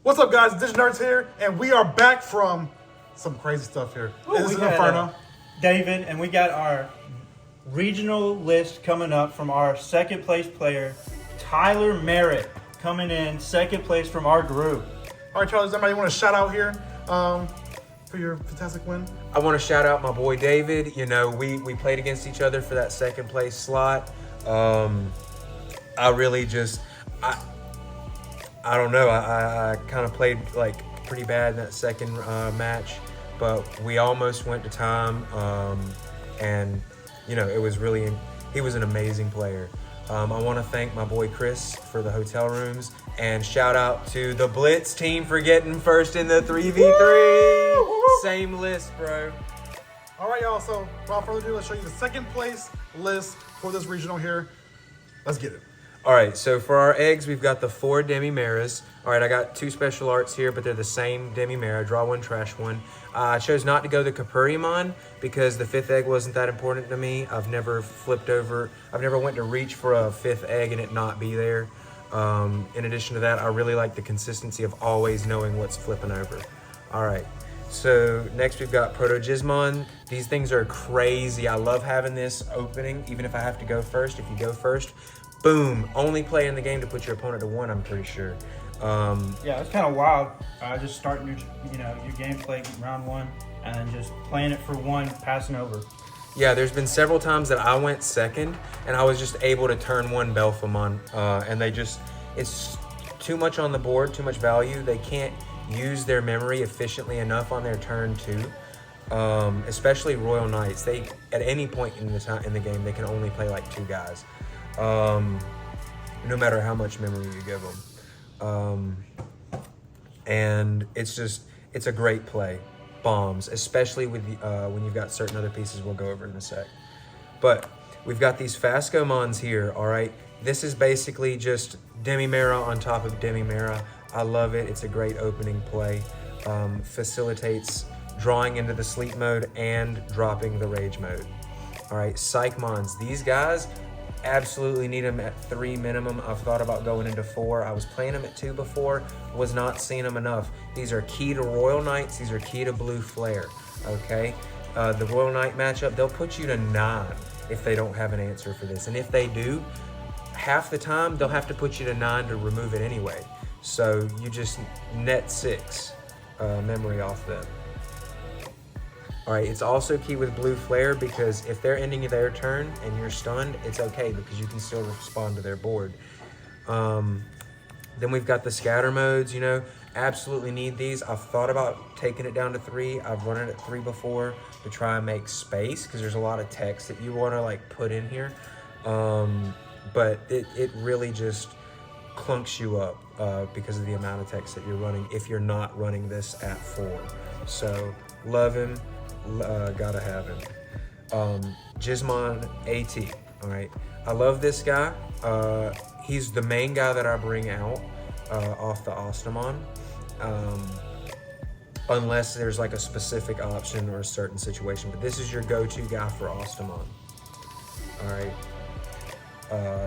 What's up, guys? DigiNerds here, and we are back from some crazy stuff here. This is Inferno. David, and we got our regional list coming up from our second place player, Tyler Merritt, coming in second place from our group. All right, Charles, anybody want to shout out here for your fantastic win? I want to shout out my boy David. You know, we played against each other for that second place slot. I really just, I don't know. I kind of played like pretty bad in that second match, but we almost went to time. And you know, it was really, he was an amazing player. I want to thank my boy Chris for the hotel rooms, and shout out to the Blitz team for getting first in the 3v3. Same list, bro. All right, y'all. So without further ado, let's show you the second place list for this regional here. Let's get it. All right, so for our eggs, we've got the 4 Demi-Meras. All right, I got 2 special arts here, but they're the same Demi-Mera. Draw one, trash one. I chose not to go the Kapurimon because the 5th egg wasn't that important to me. I've never flipped over. I've never went to reach for a 5th egg and it not be there. In addition to that, I really like the consistency of always knowing what's flipping over. All right, so next we've got Proto-Digimon. These things are crazy. I love having this opening, even if I have to go first. If you go first, boom, only play in the game to put your opponent to 1, I'm pretty sure. Yeah, it's kind of wild. Just starting your gameplay round 1 and then just playing it for 1, passing over. Yeah, there's been several times that I went second and I was just able to turn 1 Belfemon, and it's too much on the board, too much value. They can't use their memory efficiently enough on their turn 2. Especially Royal Knights. They, at any point in the game, they can only play like 2 guys. No matter how much memory you give them. And it's a great play. Bombs, especially with when you've got certain other pieces we'll go over in a sec. But we've got these Fascomons here, all right? This is basically just Demi-Mera on top of Demi-Mera. I love it. It's a great opening play. Facilitates drawing into the sleep mode and dropping the rage mode. All right, Psychmons. These guys, absolutely need them at 3 minimum. I've thought about going into 4. I was playing them at 2 before, was not seeing them enough. These are key to Royal Knights. These are key to Blue Flare, okay? The Royal Knight matchup, they'll put you to 9 if they don't have an answer for this. And if they do, half the time, they'll have to put you to 9 to remove it anyway. So you just net 6 memory off them. All right, it's also key with Blue Flare because if they're ending their turn and you're stunned, it's okay because you can still respond to their board. Then we've got the scatter modes, you know, absolutely need these. I've thought about taking it down to 3. I've run it at 3 before to try and make space because there's a lot of text that you want to like put in here. But it really just clunks you up because of the amount of text that you're running if you're not running this at 4. So love him. Gotta have him. Digimon AT. All right, I love this guy. He's the main guy that I bring out off the Ostamon, unless there's like a specific option or a certain situation. But this is your go-to guy for Ostamon. All right.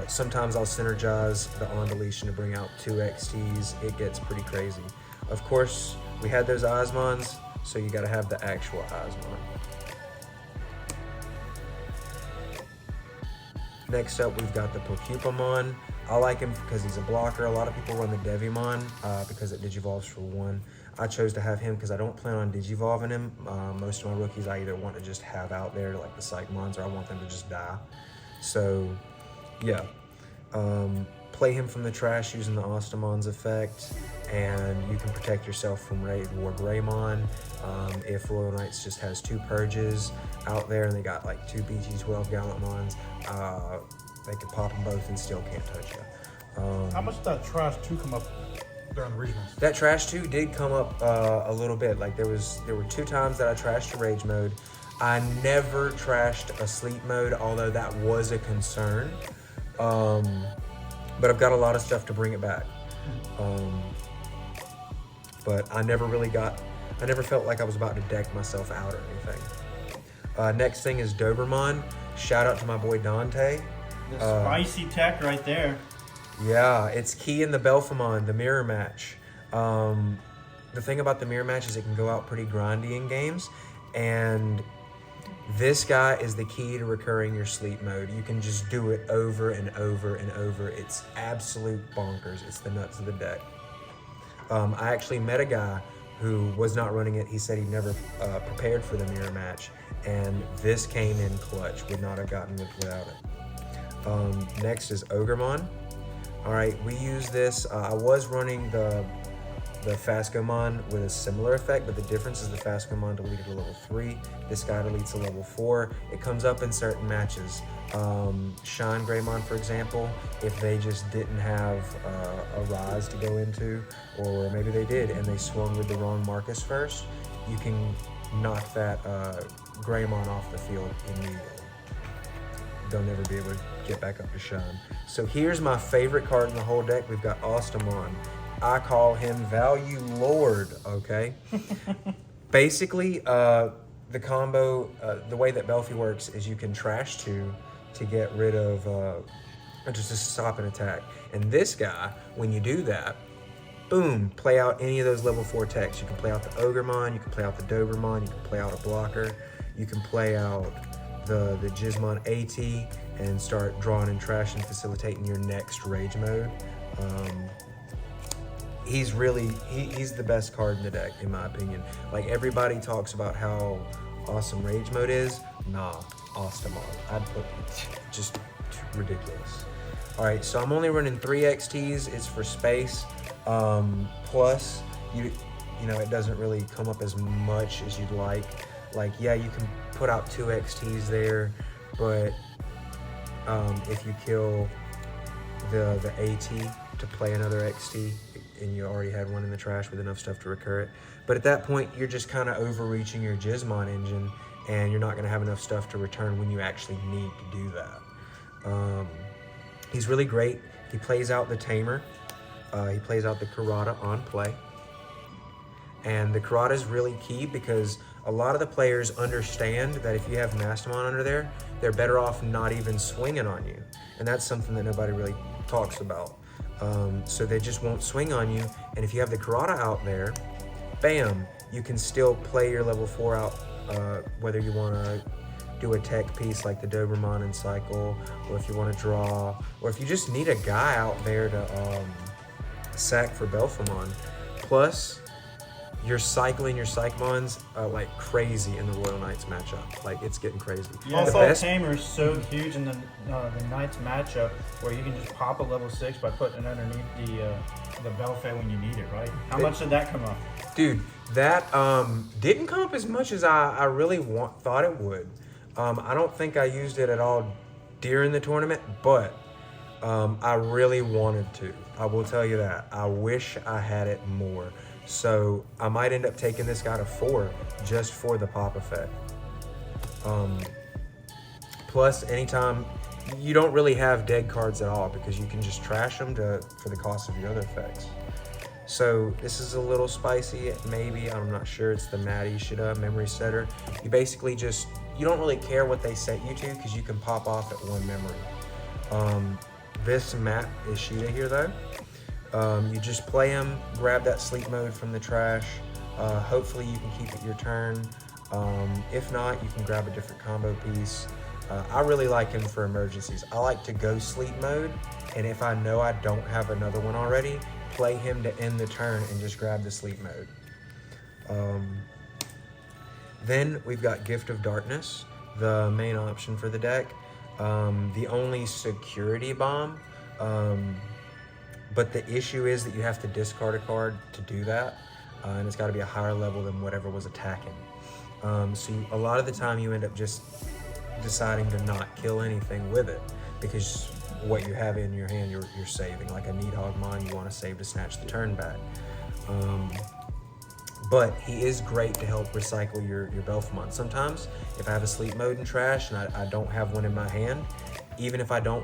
Sometimes I'll synergize the on deletion to bring out 2 XTs. It gets pretty crazy. Of course, we had those Osmons. So you gotta have the actual Osmon. Next up, we've got the Pokepamon. I like him because he's a blocker. A lot of people run the Devimon because it digivolves for 1. I chose to have him because I don't plan on digivolving him. Most of my rookies I either want to just have out there like the Psychmons, or I want them to just die. So yeah, play him from the trash using the Ostamon's effect, and you can protect yourself from Raid War Greymon. If Royal Knights just has 2 purges out there and they got like 2 BG12 Gallantmons, they can pop them both and still can't touch you. How much did that trash 2 come up during the regionals? That trash 2 did come up a little bit. Like there were 2 times that I trashed a rage mode. I never trashed a sleep mode, although that was a concern. But I've got a lot of stuff to bring it back. But I never felt like I was about to deck myself out or anything. Next thing is Doberman. Shout out to my boy Dante. The spicy tech right there. Yeah, it's key in the Belfemon, the mirror match. The thing about the mirror match is it can go out pretty grindy in games, and this guy is the key to recurring your sleep mode. You can just do it over and over and over. It's absolute bonkers. It's the nuts of the deck. I actually met a guy who was not running it. He said he never prepared for the mirror match, and this came in clutch. Would not have gotten it without it. Next is Ogremon. All right, we use this. I was running the Phascomon with a similar effect, but the difference is the Phascomon deleted to level 3. This guy deletes to level 4. It comes up in certain matches. Shine Greymon, for example, if they just didn't have a rise to go into, or maybe they did and they swung with the wrong Marcus first, you can knock that Greymon off the field immediately. They'll never be able to get back up to Shine. So here's my favorite card in the whole deck. We've got Ostamon. I call him Value Lord, okay? Basically, the combo, the way that Belfie works is you can trash two to get rid of, just to stop an attack. And this guy, when you do that, boom, play out any of those level 4 techs. You can play out the Ogremon, you can play out the Dobermon, you can play out a blocker, you can play out the Digimon AT and start drawing and trashing, facilitating your next rage mode. He's the best card in the deck, in my opinion. Like, everybody talks about how awesome rage mode is. Nah, Ostamon. I'd put just ridiculous. All right, so I'm only running 3 XTs. It's for space. Plus, you know, it doesn't really come up as much as you'd like. Like, yeah, you can put out 2 XTs there, but if you kill the AT to play another XT, and you already had one in the trash with enough stuff to recur it. But at that point, you're just kind of overreaching your Gizmon engine, and you're not going to have enough stuff to return when you actually need to do that. He's really great. He plays out the Tamer. He plays out the Karada on play. And the Karada is really key because a lot of the players understand that if you have Mastamon under there, they're better off not even swinging on you. And that's something that nobody really talks about. So they just won't swing on you. And if you have the Karada out there, bam, you can still play your level 4 out, whether you want to do a tech piece like the Dobermon and cycle, or if you want to draw, or if you just need a guy out there to sack for Belfemon. Plus, you're cycling your Psychmons like crazy in the Royal Knights matchup. Like, it's getting crazy. Yeah, also, Tamer's so huge in the Knights matchup where you can just pop a level 6 by putting it underneath the Belfemon when you need it, right? How much did that come up? Dude, that didn't come up as much as I really thought it would. I don't think I used it at all during the tournament, but I really wanted to. I will tell you that. I wish I had it more. So I might end up taking this guy to 4 just for the pop effect. Plus, anytime you don't really have dead cards at all because you can just trash them for the cost of your other effects. So this is a little spicy, maybe. I'm not sure. It's the Maddie Shida memory setter. You basically you don't really care what they set you to because you can pop off at 1 memory. This map is Shida here though. You just play him, grab that sleep mode from the trash. Hopefully you can keep it your turn. If not, you can grab a different combo piece. I really like him for emergencies. I like to go sleep mode, and if I know I don't have another one already, play him to end the turn and just grab the sleep mode. Then we've got Gift of Darkness, the main option for the deck. The only security bomb. But the issue is that you have to discard a card to do that, and it's got to be a higher level than whatever was attacking. So a lot of the time you end up just deciding to not kill anything with it because what you have in your hand you're saving. Like a Needhogmon, you want to save to snatch the turn back. But he is great to help recycle your Belfemon. Sometimes if I have a sleep mode in trash and I don't have one in my hand, even if I don't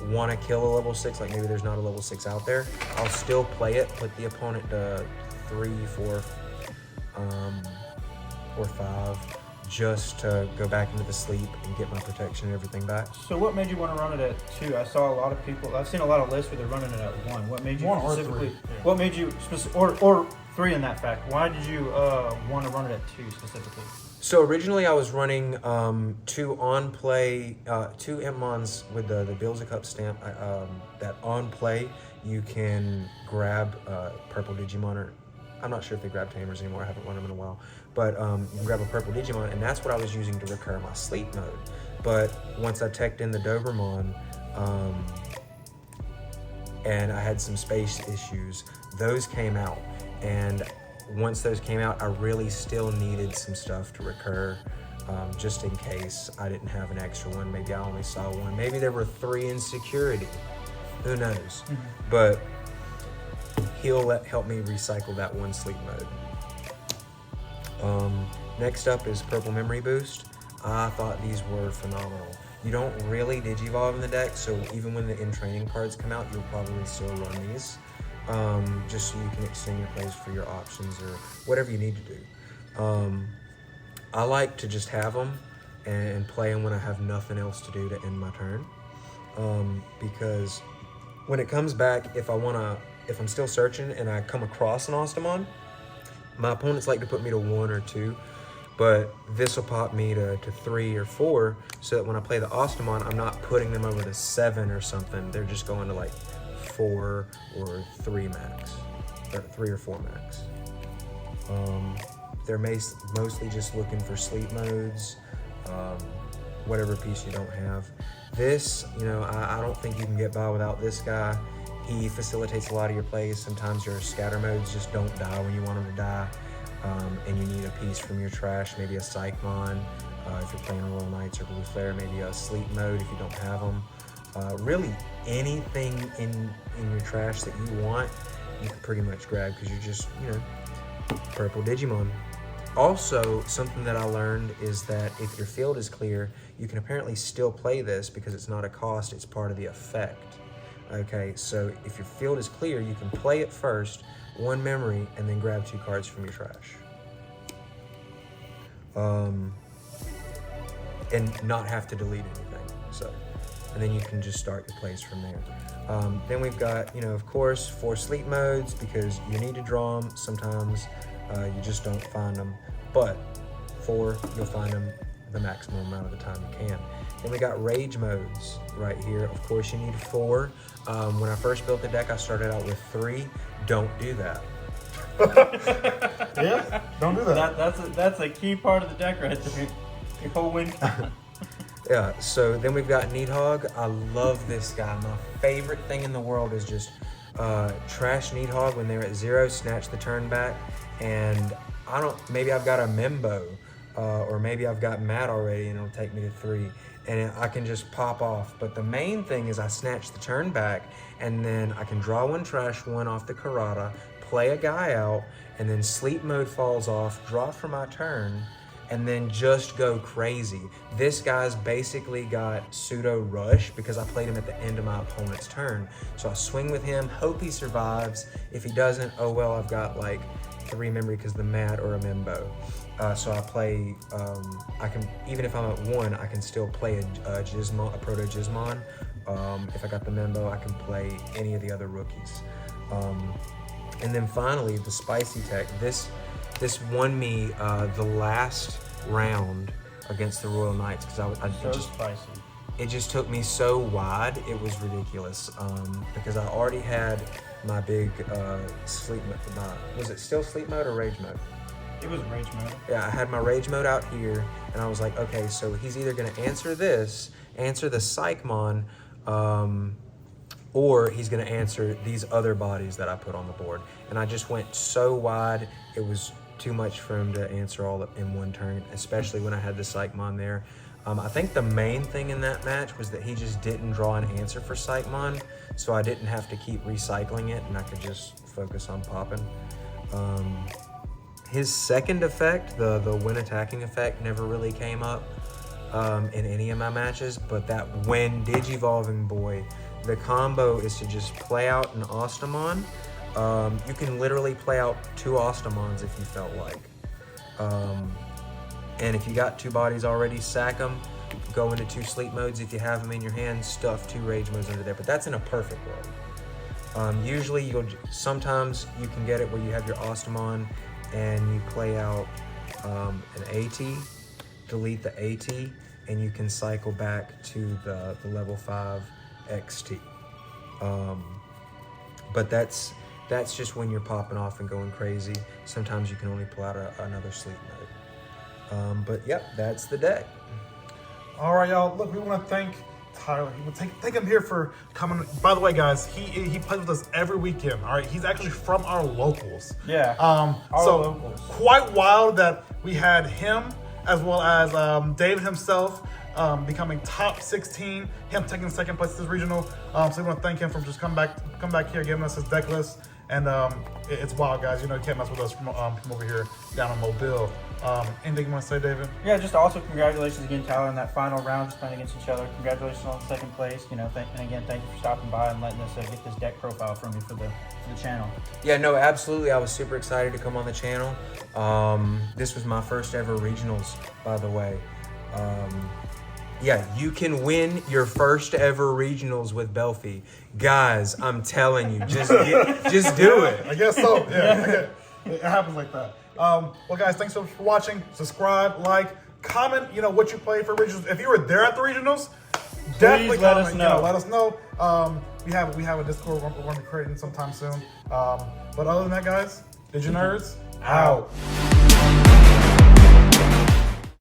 want to kill a level 6, like maybe there's not a level 6 out there, I'll still play it, put the opponent to 3, 4, or 5, just to go back into the sleep and get my protection and everything back. So what made you want to run it at 2? I saw a lot of people. I've seen a lot of lists where they're running it at 1. What made you 1 or specifically? 3. Yeah. What made you or 3 in that fact? Why did you want to run it at 2 specifically? So originally I was running 2 on play, 2 Impmons with the Bills Cup stamp. That on play you can grab purple Digimon, or I'm not sure if they grab Tamers anymore. I haven't run them in a while, but you can grab a purple Digimon, and that's what I was using to recur my sleep mode. But once I teched in the Dobermon, and I had some space issues, those came out, and once those came out, I really still needed some stuff to recur, just in case I didn't have an extra one. Maybe I only saw 1. Maybe there were 3 in security. Who knows? But he'll help me recycle that 1 sleep mode. Next up is Purple Memory Boost. I thought these were phenomenal. You don't really Digivolve in the deck, so even when the in-training cards come out, you'll probably still run these. Just so you can extend your plays for your options or whatever you need to do. I like to just have them and play them when I have nothing else to do to end my turn. Because when it comes back, if I'm still searching and I come across an Ostamon, my opponents like to put me to 1 or 2, but this will pop me to 3 or 4, so that when I play the Ostamon, I'm not putting them over to 7 or something. They're just going to like 4 or 3 max, or 3 or 4 max. They're mostly just looking for sleep modes, whatever piece you don't have. This, I don't think you can get by without this guy. He facilitates a lot of your plays. Sometimes your scatter modes just don't die when you want them to die, and you need a piece from your trash, maybe a Psychmon, if you're playing Royal Knights or Blue Flare, maybe a sleep mode if you don't have them. Really anything in your trash that you want, you can pretty much grab, because you're just, purple Digimon. Also, something that I learned is that if your field is clear, you can apparently still play this because it's not a cost, it's part of the effect. Okay, so if your field is clear, you can play it first, 1 memory, and then grab 2 cards from your trash. And not have to delete anything, so. And then you can just start your plays from there. Then we've got, of course, 4 sleep modes, because you need to draw them. Sometimes you just don't find them, but 4, you'll find them the maximum amount of the time you can. Then we got rage modes right here. Of course, you need 4. When I first built the deck, I started out with 3. Don't do that. Yeah, don't do that. That's a key part of the deck right there. Your whole win. Yeah, so then we've got Needhog. I love this guy. My favorite thing in the world is just trash Needhog when they're at 0, snatch the turn back, and maybe I've got a Membo, or maybe I've got Matt already and it'll take me to 3, and I can just pop off. But the main thing is I snatch the turn back, and then I can draw 1 trash 1 off the Karada, play a guy out, and then sleep mode falls off, draw for my turn, and then just go crazy. This guy's basically got pseudo rush because I played him at the end of my opponent's turn. So I swing with him, hope he survives. If he doesn't, oh well, I've got like 3 memory because the Mat or a Membo. So I play, I can, even if I'm at 1, I can still play a Proto Gizmon. If I got the Membo, I can play any of the other rookies. And then finally, the spicy tech. This won me the last round against the Royal Knights, because Spicy. it just took me so wide, it was ridiculous. Because I already had my big sleep mode. Was it still sleep mode or rage mode? It was rage mode. Yeah, I had my rage mode out here, and I was like, okay, so he's either gonna answer the Psychmon, or he's gonna answer these other bodies that I put on the board. And I just went so wide, it was too much for him to answer all in 1 turn, especially when I had the Psychmon there. I think the main thing in that match was that he just didn't draw an answer for Psychmon, so I didn't have to keep recycling it, and I could just focus on popping. His second effect, the when attacking effect, never really came up in any of my matches, but that when Digivolving boy, the combo is to just play out an Ostamon. You can literally play out 2 Ostamons if you felt like. And if you got 2 bodies already, sack them. Go into 2 sleep modes if you have them in your hand. Stuff 2 rage modes under there. But that's in a perfect world. Usually, sometimes you can get it where you have your Ostamon and you play out an AT, delete the AT, and you can cycle back to the level 5 XT. But that's just when you're popping off and going crazy. Sometimes you can only pull out another sleep mode. But yep, that's the deck. All right, y'all. Look, we want to thank Tyler. Thank him here for coming. By the way, guys, he plays with us every weekend. All right, he's actually from our locals. Yeah. So locals. quite wild that we had him as well as David himself becoming top 16. Him taking second place at this regional. So we want to thank him for just come back here, giving us his deck list. And it's wild, guys. You know, you can't mess with us from over here down in Mobile. Anything you want to say, David? Yeah, just also congratulations again, Tyler, in that final round, just playing against each other. Congratulations on second place. You know, and again, thank you for stopping by and letting us get this deck profile from you for the channel. Yeah, no, absolutely. I was super excited to come on the channel. This was my first ever regionals, by the way. Yeah, you can win your first ever regionals with Belfie. Guys, I'm telling you, just do it. I guess so. Yeah, it happens like that. Well, guys, thanks so much for watching. Subscribe, like, comment. You know what you played for regionals. If you were there at the regionals, definitely let comment. us know. Let us know. We have a Discord we're going to be creating sometime soon. But other than that, guys, Digi Nerds out.